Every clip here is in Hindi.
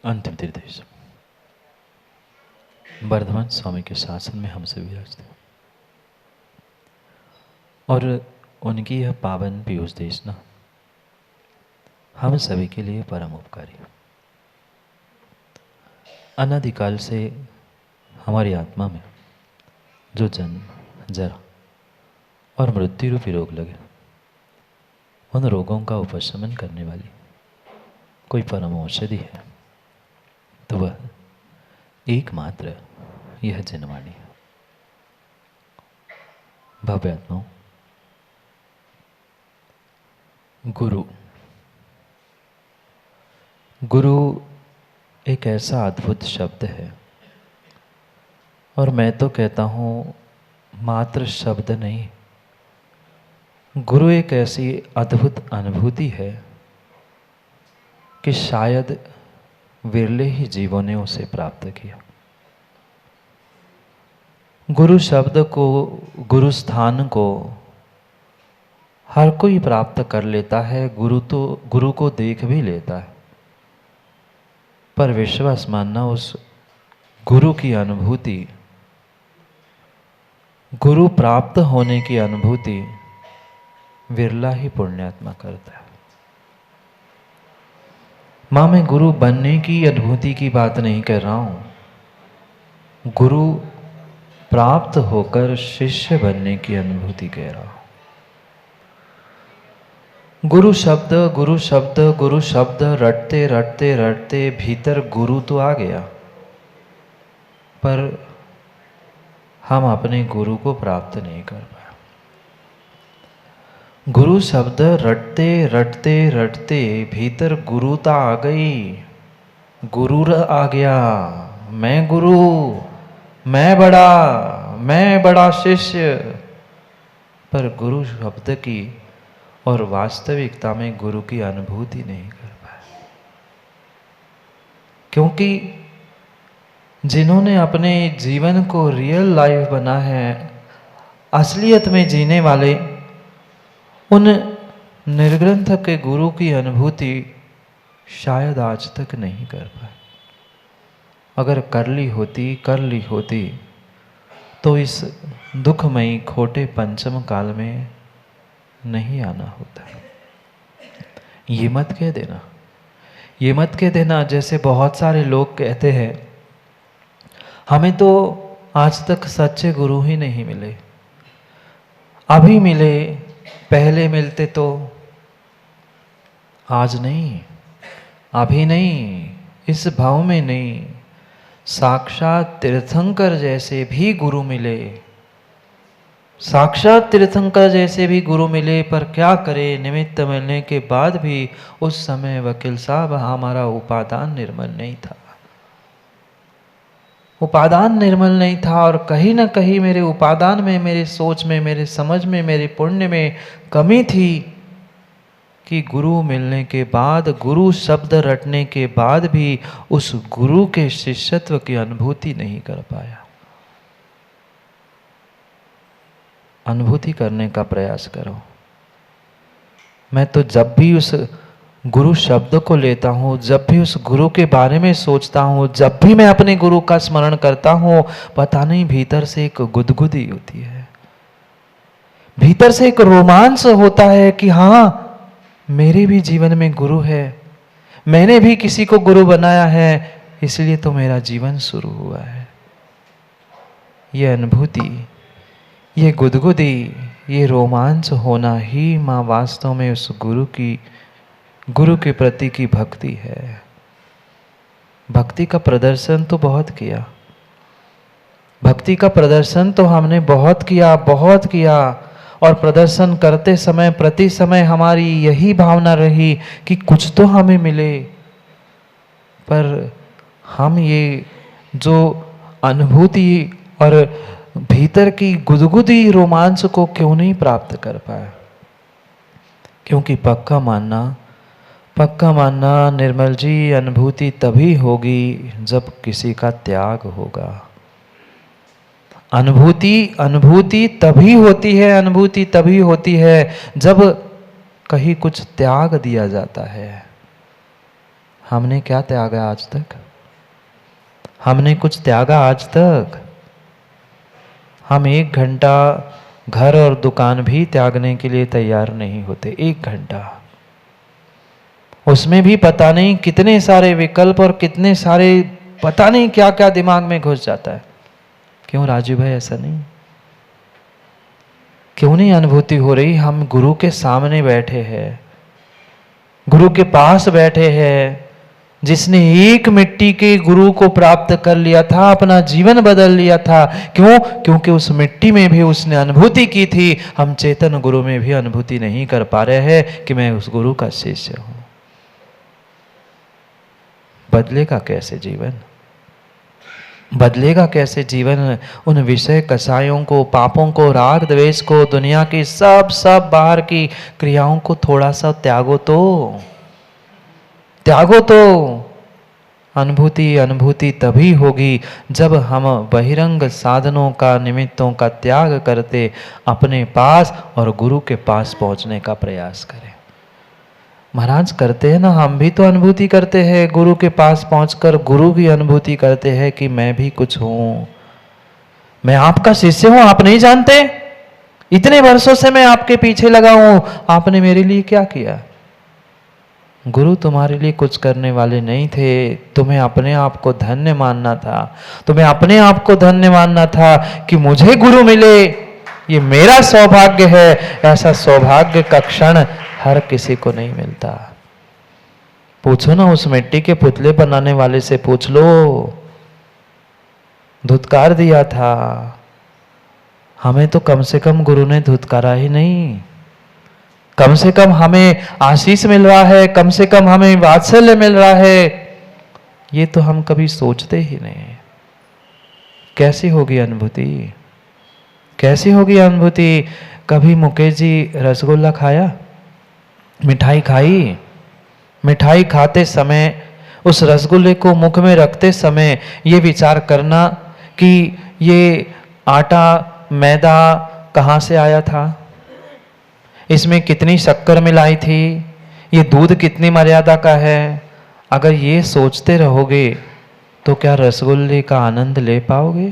अंतिम निर्देश। वर्धमान स्वामी के शासन में हम सभी विराजते और उनकी यह पावन पीयूष देशना हम सभी के लिए परम उपकारी। अनादिकाल से हमारी आत्मा में जो जन्म, जरा और मृत्यु रूपी रोग लगे, उन रोगों का उपशमन करने वाली कोई परम औषधि है तो वह एकमात्र यह जनवाणी है। भव्य आत्माओं, गुरु गुरु एक ऐसा अद्भुत शब्द है, और मैं तो कहता हूँ मात्र शब्द नहीं, गुरु एक ऐसी अद्भुत अनुभूति है कि शायद विरले ही जीवों ने उसे प्राप्त किया। गुरु शब्द को, गुरु स्थान को हर कोई प्राप्त कर लेता है, गुरु को देख भी लेता है, पर विश्वास मानना उस गुरु की अनुभूति, गुरु प्राप्त होने की अनुभूति विरला ही पुण्यात्मा करता है। मां, मैं गुरु बनने की अनुभूति की बात नहीं कर रहा हूं, गुरु प्राप्त होकर शिष्य बनने की अनुभूति कह रहा हूं। गुरु शब्द गुरु शब्द गुरु शब्द रटते रटते रटते भीतर गुरु तो आ गया, पर हम अपने गुरु को प्राप्त नहीं कर पाए। गुरु शब्द रटते रटते रटते भीतर गुरुता आ गई, गुरु आ गया, मैं गुरु, मैं बड़ा शिष्य, पर गुरु शब्द की और वास्तविकता में गुरु की अनुभूति नहीं कर पाए। क्योंकि जिन्होंने अपने जीवन को रियल लाइफ बना है, असलियत में जीने वाले, उन निर्ग्रंथ के गुरु की अनुभूति शायद आज तक नहीं कर पाए। अगर कर ली होती तो इस दुखमयी खोटे पंचम काल में नहीं आना होता। ये मत कह देना जैसे बहुत सारे लोग कहते हैं, हमें तो आज तक सच्चे गुरु ही नहीं मिले, अभी मिले, पहले मिलते तो, आज नहीं, अभी नहीं, इस भाव में नहीं, साक्षात तीर्थंकर जैसे भी गुरु मिले, साक्षात तीर्थंकर जैसे भी गुरु मिले, पर क्या करे, निमित्त मिलने के बाद भी उस समय वकील साहब हमारा उपादान निर्मल नहीं था, उपादान निर्मल नहीं था, और कहीं ना कहीं मेरे उपादान में, मेरे सोच में, मेरे समझ में, मेरे पुण्य में कमी थी कि गुरु मिलने के बाद, गुरु शब्द रटने के बाद भी उस गुरु के शिष्यत्व की अनुभूति नहीं कर पाया। अनुभूति करने का प्रयास करो। मैं तो जब भी उस गुरु शब्द को लेता हूँ, जब भी उस गुरु के बारे में सोचता हूँ, जब भी मैं अपने गुरु का स्मरण करता हूँ, पता नहीं भीतर से एक गुदगुदी होती है, भीतर से एक रोमांच होता है कि हाँ, मेरे भी जीवन में गुरु है, मैंने भी किसी को गुरु बनाया है, इसलिए तो मेरा जीवन शुरू हुआ है। ये अनुभूति, ये गुदगुदी, ये रोमांच होना ही माँ वास्तव में उस गुरु के प्रति की भक्ति है। भक्ति का प्रदर्शन तो बहुत किया, भक्ति का प्रदर्शन तो हमने बहुत किया, और प्रदर्शन करते समय, प्रति समय हमारी यही भावना रही कि कुछ तो हमें मिले, पर हम ये जो अनुभूति और भीतर की गुदगुदी रोमांच को क्यों नहीं प्राप्त कर पाए। क्योंकि पक्का मानना निर्मल जी, अनुभूति तभी होगी जब किसी का त्याग होगा। अनुभूति तभी होती है जब कहीं कुछ त्याग दिया जाता है। हमने क्या त्यागा आज तक? हमने कुछ त्यागा आज तक? हम 1 घंटा घर और दुकान भी त्यागने के लिए तैयार नहीं होते। 1 घंटा, उसमें भी पता नहीं कितने सारे विकल्प और कितने सारे पता नहीं क्या क्या दिमाग में घुस जाता है। क्यों राजू भाई ऐसा नहीं? क्यों नहीं अनुभूति हो रही? हम गुरु के सामने बैठे हैं, गुरु के पास बैठे हैं, जिसने एक मिट्टी के गुरु को प्राप्त कर लिया था, अपना जीवन बदल लिया था। क्यों? क्योंकि उस मिट्टी में भी उसने अनुभूति की थी। हम चेतन गुरु में भी अनुभूति नहीं कर पा रहे हैं कि मैं उस गुरु का शिष्य हूं। बदलेगा कैसे जीवन? बदलेगा कैसे जीवन? उन विषय कसायों को, पापों को, राग द्वेष को, दुनिया की सब बाहर की क्रियाओं को थोड़ा सा त्यागो तो। अनुभूति तभी होगी जब हम बहिरंग साधनों का, निमित्तों का त्याग करते अपने पास और गुरु के पास पहुंचने का प्रयास करें। महाराज करते हैं ना, हम भी तो अनुभूति करते हैं, गुरु के पास पहुंचकर गुरु की अनुभूति करते हैं कि मैं भी कुछ हूं, मैं आपका शिष्य हूं। आप नहीं जानते? इतने वर्षों से मैं आपके पीछे लगा हूं, आपने मेरे लिए क्या किया? गुरु तुम्हारे लिए कुछ करने वाले नहीं थे, तुम्हें अपने आप को धन्य मानना था। तुम्हें अपने आप को धन्य मानना था कि मुझे गुरु मिले, ये मेरा सौभाग्य है। ऐसा सौभाग्य का क्षण हर किसी को नहीं मिलता। पूछो ना, उस मिट्टी के पुतले बनाने वाले से पूछ लो, धुतकार दिया था। हमें तो कम से कम गुरु ने धुतकारा ही नहीं, कम से कम हमें आशीष मिल रहा है, कम से कम हमें वात्सल्य मिल रहा है। ये तो हम कभी सोचते ही नहीं। कैसी होगी अनुभूति? कैसी होगी अनुभूति? कभी मुकेश जी रसगुल्ला खाया, मिठाई खाई? मिठाई खाते समय, उस रसगुल्ले को मुख में रखते समय ये विचार करना कि ये आटा मैदा कहाँ से आया था, इसमें कितनी शक्कर मिलाई थी, ये दूध कितनी मर्यादा का है। अगर ये सोचते रहोगे तो क्या रसगुल्ले का आनंद ले पाओगे?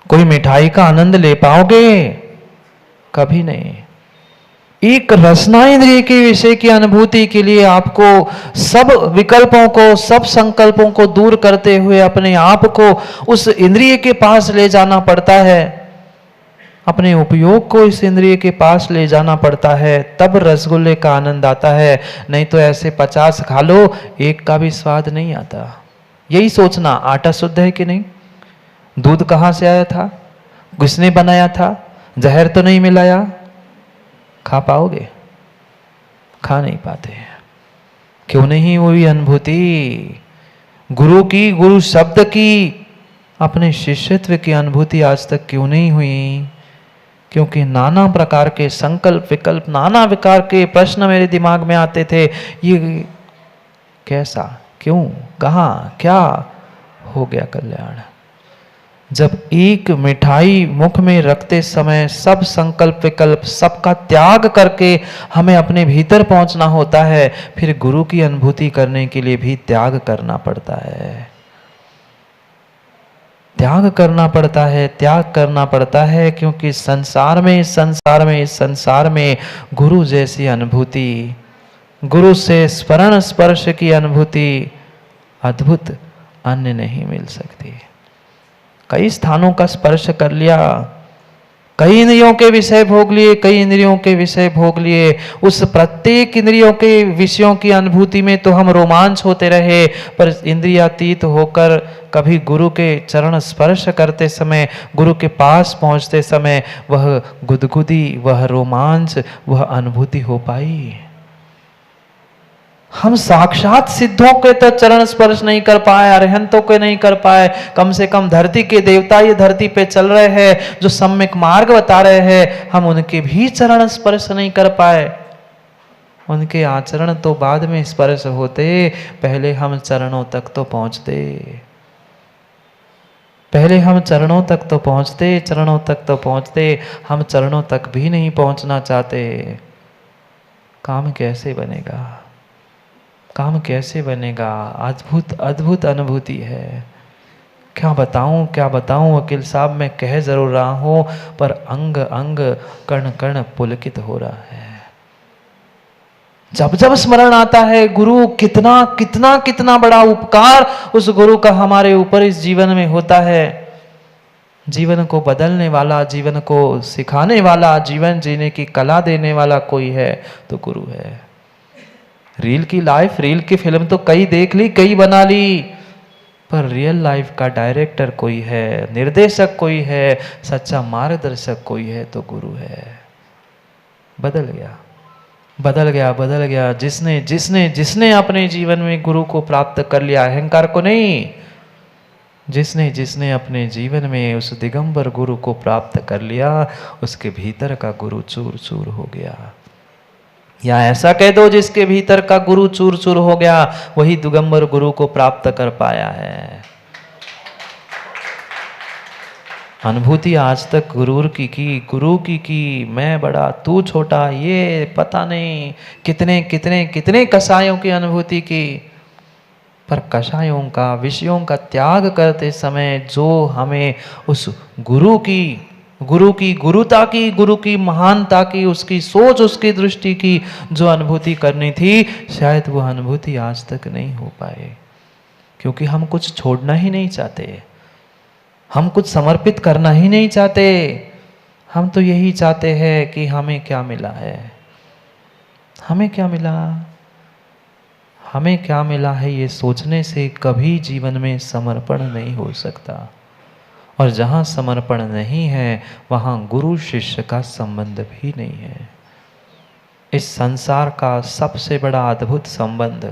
कोई मिठाई का आनंद ले पाओगे? कभी नहीं। एक रसना इंद्रिय के विषय की अनुभूति के लिए आपको सब विकल्पों को, सब संकल्पों को दूर करते हुए अपने आप को उस इंद्रिय के पास ले जाना पड़ता है, अपने उपयोग को इस इंद्रिय के पास ले जाना पड़ता है, तब रसगुल्ले का आनंद आता है। नहीं तो ऐसे 50 खा लो, एक का भी स्वाद नहीं आता। यही सोचना, आटा शुद्ध है कि नहीं, दूध कहाँ से आया था, किसने बनाया था, जहर तो नहीं मिलाया। खा पाओगे? खा नहीं पाते। क्यों नहीं हुई अनुभूति गुरु की, गुरु शब्द की, अपने शिष्यत्व की अनुभूति आज तक क्यों नहीं हुई? क्योंकि नाना प्रकार के संकल्प विकल्प, नाना प्रकार के प्रश्न मेरे दिमाग में आते थे। ये कैसा, क्यों, कहाँ, क्या हो गया कल्याण? जब एक मिठाई मुख में रखते समय सब संकल्प विकल्प, सबका त्याग करके हमें अपने भीतर पहुंचना होता है, फिर गुरु की अनुभूति करने के लिए भी त्याग करना पड़ता है। त्याग करना पड़ता है, त्याग करना पड़ता है, क्योंकि संसार में गुरु जैसी अनुभूति, गुरु से स्मरण स्पर्श की अनुभूति अद्भुत अन्य नहीं मिल सकती। कई स्थानों का स्पर्श कर लिया, कई इंद्रियों के विषय भोग लिए, कई इंद्रियों के विषय भोग लिए, उस प्रत्येक इंद्रियों के विषयों की अनुभूति में तो हम रोमांच होते रहे, पर इंद्रियातीत होकर कभी गुरु के चरण स्पर्श करते समय, गुरु के पास पहुंचते समय वह गुदगुदी, वह रोमांच, वह अनुभूति हो पाई। हम साक्षात सिद्धों के तो चरण स्पर्श नहीं कर पाए, अरहंतों के नहीं कर पाए, कम से कम धरती के देवता ये धरती पे चल रहे हैं, जो सम्यक मार्ग बता रहे हैं, हम उनके भी चरण स्पर्श नहीं कर पाए। उनके आचरण तो बाद में स्पर्श होते, पहले हम चरणों तक तो पहुंचते, पहले हम चरणों तक तो पहुंचते, चरणों तक तो पहुंचते। हम चरणों तक भी नहीं पहुंचना चाहते, काम कैसे बनेगा? काम कैसे बनेगा? अद्भुत अद्भुत अनुभूति है। क्या बताऊं वकील साहब, मैं कह जरूर रहा हूं, पर अंग अंग कण कण पुलकित हो रहा है। जब जब स्मरण आता है गुरु, कितना कितना कितना बड़ा उपकार उस गुरु का हमारे ऊपर इस जीवन में होता है। जीवन को बदलने वाला, जीवन को सिखाने वाला, जीवन जीने की कला देने वाला कोई है तो गुरु है। रील की लाइफ, रील की फिल्म तो कई देख ली, कई बना ली, पर रियल लाइफ का डायरेक्टर कोई है, निर्देशक कोई है, सच्चा मार्गदर्शक कोई है तो गुरु है। बदल गया बदल गया बदल गया। जिसने जिसने जिसने अपने जीवन में गुरु को प्राप्त कर लिया, अहंकार को नहीं, जिसने जिसने अपने जीवन में उस दिगंबर गुरु को प्राप्त कर लिया, उसके भीतर का गुरु चूर चूर हो गया। या ऐसा कह दो, जिसके भीतर का गुरु चूर चूर हो गया, वही दिगंबर गुरु को प्राप्त कर पाया है। अनुभूति आज तक गुरु की, मैं बड़ा तू छोटा, ये पता नहीं कितने कितने कितने कषायों की अनुभूति की। पर कषायों का, विषयों का त्याग करते समय जो हमें उस गुरु की गुरुता की, गुरु की महानता की, उसकी सोच, उसकी दृष्टि की जो अनुभूति करनी थी, शायद वो अनुभूति आज तक नहीं हो पाए, क्योंकि हम कुछ छोड़ना ही नहीं चाहते, हम कुछ समर्पित करना ही नहीं चाहते। हम तो यही चाहते हैं कि हमें क्या मिला है, हमें क्या मिला, हमें क्या मिला है, ये सोचने से कभी जीवन में समर्पण नहीं हो सकता। और जहाँ समर्पण नहीं है, वहाँ गुरु शिष्य का संबंध भी नहीं है। इस संसार का सबसे बड़ा अद्भुत संबंध,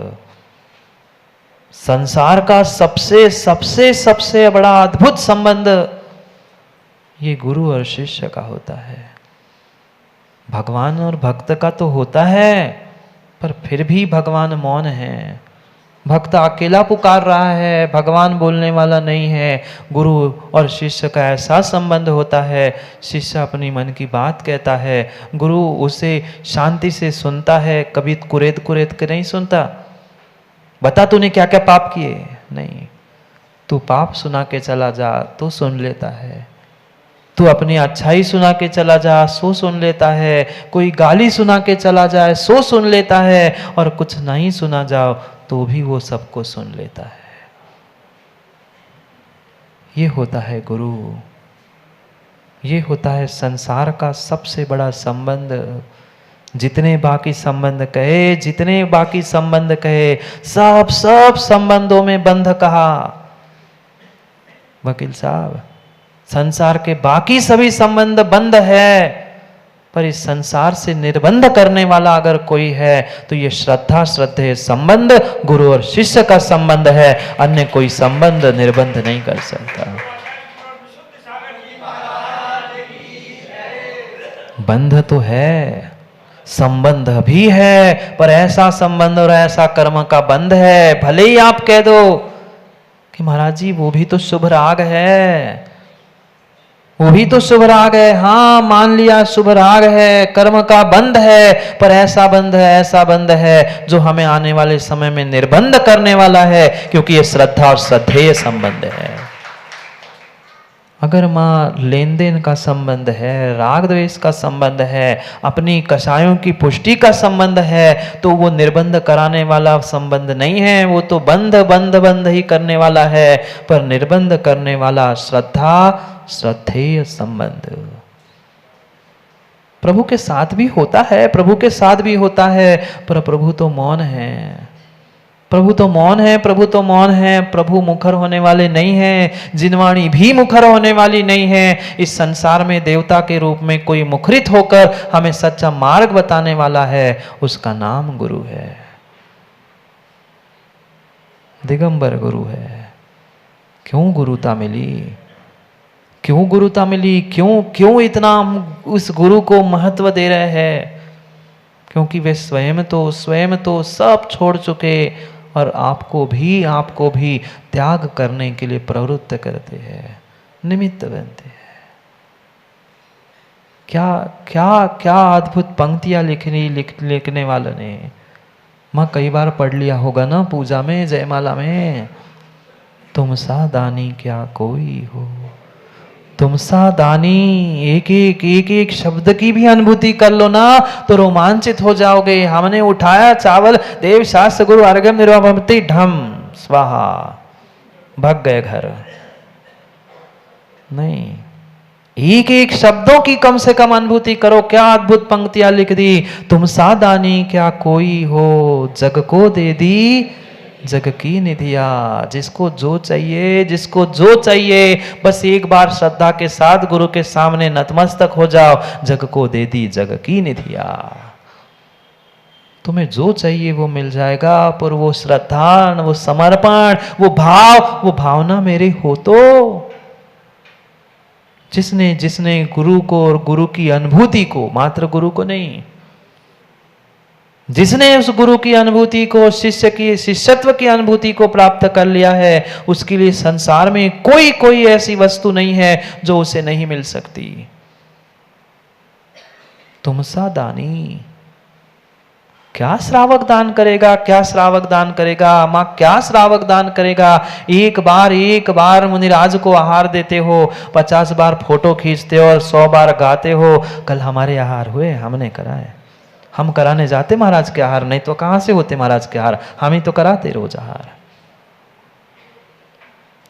संसार का सबसे सबसे सबसे बड़ा अद्भुत संबंध ये गुरु और शिष्य का होता है। भगवान और भक्त का तो होता है, पर फिर भी भगवान मौन है। भक्त अकेला पुकार रहा है, भगवान बोलने वाला नहीं है। गुरु और शिष्य का ऐसा संबंध होता है, शिष्य अपनी मन की बात कहता है, गुरु उसे शांति से सुनता है, कभी कुरेद कुरेद के नहीं सुनता। बता तूने क्या क्या पाप किए, नहीं, तू पाप सुना के चला जा तो सुन लेता है। तू अपनी अच्छाई सुना के चला जा, सो सुन लेता है। कोई गाली सुना के चला जाए, सो सुन लेता है। और कुछ नहीं सुना जाओ तो भी वो सबको सुन लेता है। ये होता है गुरु, ये होता है संसार का सबसे बड़ा संबंध। जितने बाकी संबंध कहे, जितने बाकी संबंध कहे, सब सब संबंधों में बंध कहा। वकील साहब, संसार के बाकी सभी संबंध बंद है, पर इस संसार से निर्बंध करने वाला अगर कोई है तो ये श्रद्धा श्रद्धेय संबंध गुरु और शिष्य का संबंध है। अन्य कोई संबंध निर्बंध नहीं कर सकता। बंध तो है, संबंध भी है, पर ऐसा संबंध और ऐसा कर्म का बंध है। भले ही आप कह दो कि महाराज जी वो भी तो शुभ राग है, वो भी तो शुभ राग है। हाँ, मान लिया शुभ राग है, कर्म का बंध है, पर ऐसा बंध है, ऐसा बंध है जो हमें आने वाले समय में निर्बंध करने वाला है, क्योंकि ये श्रद्धा और श्रद्धेय संबंध है। अगर माँ लेन देन का संबंध है, राग द्वेष का संबंध है, अपनी कषायों की पुष्टि का संबंध है, तो वो निर्बंध कराने वाला संबंध नहीं है, वो तो बंध बंध बंध ही करने वाला है। पर निर्बंध करने वाला श्रद्धा श्रद्धेय संबंध प्रभु के साथ भी होता है, प्रभु के साथ भी होता है, पर प्रभु तो मौन है, प्रभु तो मौन है, प्रभु तो मौन है। प्रभु मुखर होने वाले नहीं हैं, जिनवाणी भी मुखर होने वाली नहीं है। इस संसार में देवता के रूप में कोई मुखरित होकर हमें सच्चा मार्ग बताने वाला है, उसका नाम गुरु है, दिगंबर गुरु है। क्यों गुरुता मिली, क्यों गुरुता मिली, क्यों क्यों इतना हम उस गुरु को महत्व दे रहे हैं? क्योंकि वे स्वयं तो सब छोड़ चुके और आपको भी त्याग करने के लिए प्रवृत्त करते हैं, निमित्त बनते हैं। क्या क्या क्या अद्भुत पंक्तियां लिखने वालों ने, माँ कई बार पढ़ लिया होगा ना पूजा में, जयमाला में, तुम सा दानी क्या कोई हो, तुम सा दानी। एक एक शब्द की भी अनुभूति कर लो ना तो रोमांचित हो जाओगे। हमने उठाया चावल, देव शास्त्र गुरु अर्घ्यम निर्वापति, ढम स्वाहा, भाग गए घर। नहीं, एक एक शब्दों की कम से कम अनुभूति करो। क्या अद्भुत पंक्तियां लिख दी, तुम सा दानी क्या कोई हो, जग को दे दी जग की निधिया। जिसको जो चाहिए, जिसको जो चाहिए, बस एक बार श्रद्धा के साथ गुरु के सामने नतमस्तक हो जाओ, जग को दे दी जग की निधिया। तुम्हें जो चाहिए वो मिल जाएगा, पर वो श्रद्धा, वो समर्पण, वो भाव, वो भावना मेरे हो तो। जिसने जिसने गुरु को और गुरु की अनुभूति को, मात्र गुरु को नहीं, जिसने उस गुरु की अनुभूति को, शिष्य की शिष्यत्व की अनुभूति को प्राप्त कर लिया है, उसके लिए संसार में कोई कोई ऐसी वस्तु नहीं है जो उसे नहीं मिल सकती। तुम सा दानी, क्या श्रावक दान करेगा, क्या श्रावक दान करेगा, मां क्या श्रावक दान करेगा। एक बार मुनिराज को आहार देते हो, 50 बार फोटो खींचते हो और 100 बार गाते हो, कल हमारे आहार हुए, हमने कराए। हम कराने जाते महाराज के आहार, नहीं तो कहां से होते महाराज के आहार, हम ही तो कराते रोज आहार।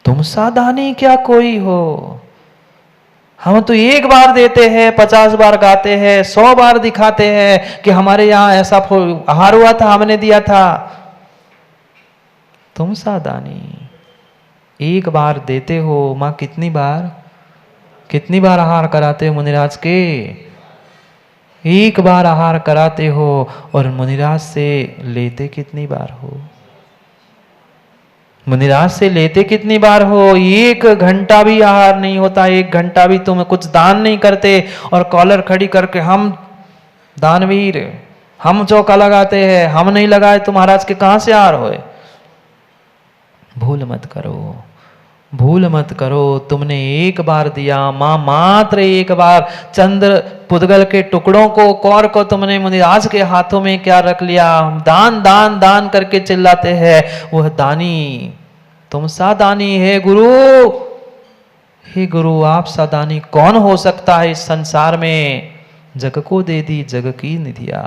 तुम सा दानी क्या कोई हो, हम तो एक बार देते हैं, 50 बार गाते हैं, 100 बार दिखाते हैं कि हमारे यहां ऐसा आहार हुआ था, हमने दिया था। तुम सा दानी, एक बार देते हो, मां कितनी बार आहार कराते हो मुनिराज के, एक बार आहार कराते हो, और मुनिराज से लेते कितनी बार हो, मुनिराज से लेते कितनी बार हो। 1 घंटा भी आहार नहीं होता, 1 घंटा भी तुम कुछ दान नहीं करते, और कॉलर खड़ी करके हम दानवीर, हम चौका लगाते हैं, हम नहीं लगाए तो महाराज के कहां से आहार होए। भूल मत करो, भूल मत करो। तुमने एक बार दिया, मां मात्र एक बार चंद्र पुद्गल के टुकड़ों को, कौर को तुमने मुनिराज के हाथों में क्या रख लिया। दान दान दान करके चिल्लाते हैं, वह दानी तुम सा दानी है गुरु। हे गुरु, आप सा दानी कौन हो सकता है इस संसार में। जग को दे दी जग की निधिया।